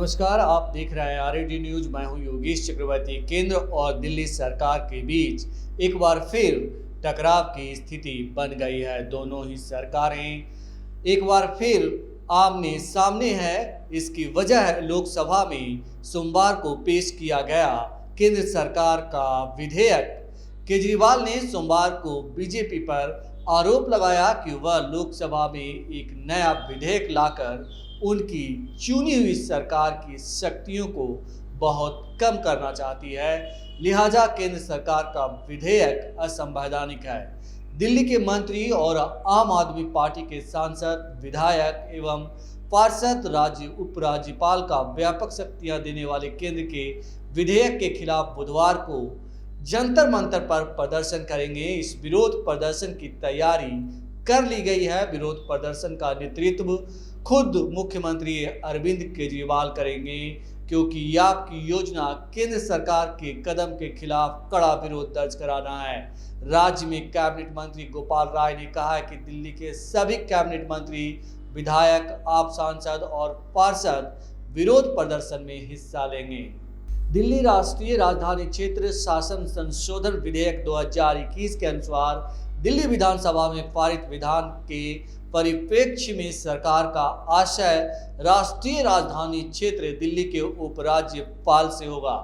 नमस्कार, आप देख रहे हैं आरएडी न्यूज। मैं हूं योगेश चक्रवर्ती। केंद्र और दिल्ली सरकार के बीच एक बार फिर टकराव की स्थिति बन गई है। दोनों ही सरकारें एक बार फिर आमने सामने है। इसकी वजह लोकसभा में सोमवार को पेश किया गया केंद्र सरकार का विधेयक। केजरीवाल ने सोमवार को बीजेपी पर आरोप लगाया कि वह लोकसभा में एक नया विधेयक लाकर उनकी चुनी हुई सरकार की शक्तियों को बहुत कम करना चाहती है, लिहाजा केंद्र सरकार का विधेयक असंवैधानिक है। दिल्ली के मंत्री और आम आदमी पार्टी के सांसद, विधायक एवं पार्षद राज्य उपराज्यपाल का व्यापक शक्तियां देने वाले केंद्र के विधेयक के खिलाफ बुधवार को जंतर मंतर पर प्रदर्शन करेंगे। इस विरोध प्रदर्शन की तैयारी कर ली गई है। विरोध प्रदर्शन का नेतृत्व खुद मुख्यमंत्री अरविंद केजरीवाल करेंगे, क्योंकि आपकी योजना केंद्र सरकार के कदम के खिलाफ कड़ा विरोध दर्ज कराना है। राज्य में कैबिनेट मंत्री गोपाल राय ने कहा है कि दिल्ली के सभी कैबिनेट मंत्री, विधायक, आप सांसद और पार्षद विरोध प्रदर्शन में हिस्सा लेंगे। दिल्ली राष्ट्रीय राजधानी क्षेत्र शासन संशोधन विधेयक 2021 के अनुसार दिल्ली विधानसभा में पारित विधान के परिप्रेक्ष्य में सरकार का आशय राष्ट्रीय राजधानी क्षेत्र दिल्ली के उपराज्यपाल से होगा।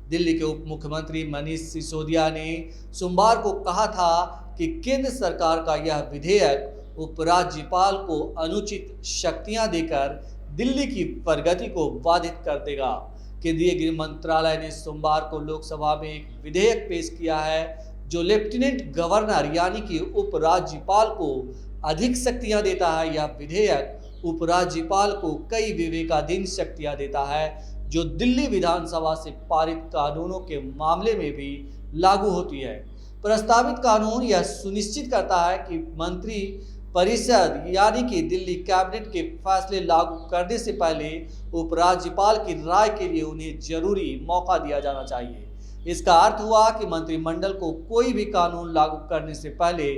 दिल्ली के उप मुख्यमंत्री मनीष सिसोदिया ने सोमवार को कहा था कि केंद्र सरकार का यह विधेयक उपराज्यपाल को अनुचित शक्तियां देकर दिल्ली की प्रगति को बाधित कर देगा। केंद्रीय गृह मंत्रालय ने सोमवार को लोकसभा में एक विधेयक पेश किया है जो लेफ्टिनेंट गवर्नर यानी कि उपराज्यपाल को अधिक शक्तियां देता है। यह विधेयक उपराज्यपाल को कई विवेकाधीन शक्तियां देता है जो दिल्ली विधानसभा से पारित कानूनों के मामले में भी लागू होती है। प्रस्तावित कानून यह सुनिश्चित करता है कि मंत्री परिषद यानी कि दिल्ली कैबिनेट के फैसले लागू करने से पहले उपराज्यपाल की राय के लिए उन्हें जरूरी मौका दिया जाना चाहिए। इसका अर्थ हुआ कि मंत्रिमंडल को कोई भी कानून लागू करने से पहले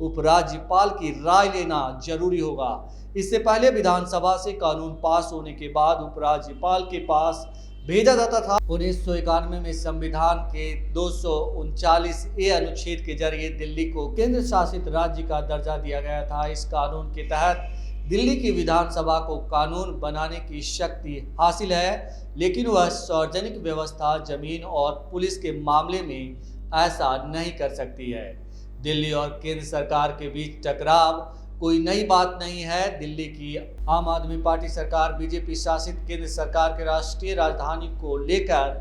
उपराज्यपाल की राय लेना जरूरी होगा। इससे पहले विधानसभा से कानून पास होने के बाद उपराज्यपाल के पास भेजा जाता था। 1991 में संविधान के 239A अनुच्छेद के जरिए दिल्ली को केंद्र शासित राज्य का दर्जा दिया गया था। इस कानून के तहत दिल्ली की विधानसभा को कानून बनाने की शक्ति हासिल है, लेकिन वह सार्वजनिक व्यवस्था, जमीन और पुलिस के मामले में ऐसा नहीं कर सकती है। दिल्ली और केंद्र सरकार के बीच टकराव कोई नई बात नहीं है। दिल्ली की आम आदमी पार्टी सरकार बीजेपी शासित केंद्र सरकार के राष्ट्रीय राजधानी को लेकर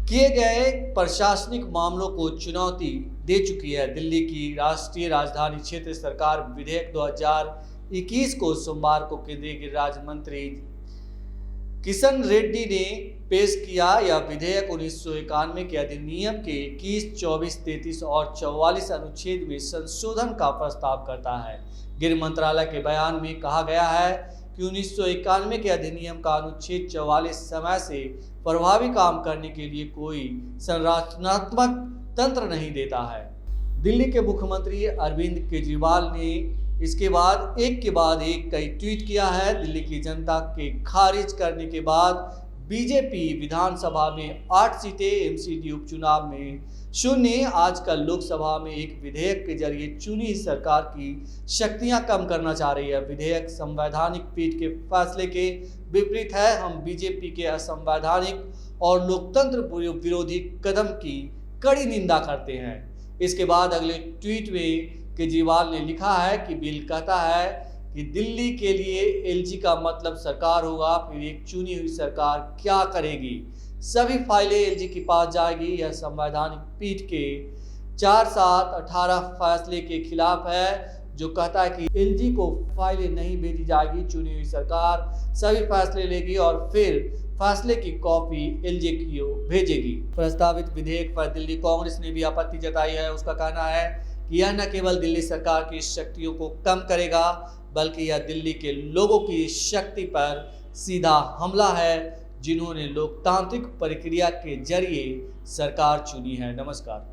किए गए प्रशासनिक मामलों को चुनौती दे चुकी है। दिल्ली की राष्ट्रीय राजधानी क्षेत्र सरकार विधेयक 2021 को सोमवार को केंद्रीय गृह राज्य मंत्री किशन रेड्डी ने पेश किया। यह विधेयक 1991 के अधिनियम के 21, 24, 33 और 44 अनुच्छेद में संशोधन का प्रस्ताव करता है। गृह मंत्रालय के बयान में कहा गया है कि 1991 के अधिनियम का अनुच्छेद 44 समय से प्रभावी काम करने के लिए कोई संरचनात्मक तंत्र नहीं देता है। दिल्ली के मुख्यमंत्री अरविंद केजरीवाल ने इसके बाद एक कई ट्वीट किया है। दिल्ली की जनता के खारिज करने के बाद बीजेपी विधानसभा में 8 सीटें, एमसीडी उपचुनाव में 0, आजकल लोकसभा में एक विधेयक के जरिए चुनी सरकार की शक्तियां कम करना चाह रही है। विधेयक संवैधानिक पीठ के फैसले के विपरीत है। हम बीजेपी के असंवैधानिक और लोकतंत्र विरोधी कदम की कड़ी निंदा करते हैं। इसके बाद अगले ट्वीट में केजरीवाल ने लिखा है कि बिल कहता है कि दिल्ली के लिए एलजी का मतलब सरकार होगा, फिर एक चुनी हुई सरकार क्या करेगी? सभी फाइलें एलजी के पास जाएगी। यह संवैधानिक पीठ के 4718 फैसले के खिलाफ है जो कहता है कि एलजी को फाइलें नहीं भेजी जाएगी। चुनी हुई सरकार सभी फैसले लेगी और फिर फैसले की कॉपी एलजी को भेजेगी। प्रस्तावित विधेयक पर दिल्ली कांग्रेस ने भी आपत्ति जताई है। उसका कहना है कि यह न केवल दिल्ली सरकार की शक्तियों को कम करेगा, बल्कि यह दिल्ली के लोगों की शक्ति पर सीधा हमला है, जिन्होंने लोकतांत्रिक प्रक्रिया के जरिए सरकार चुनी है। नमस्कार।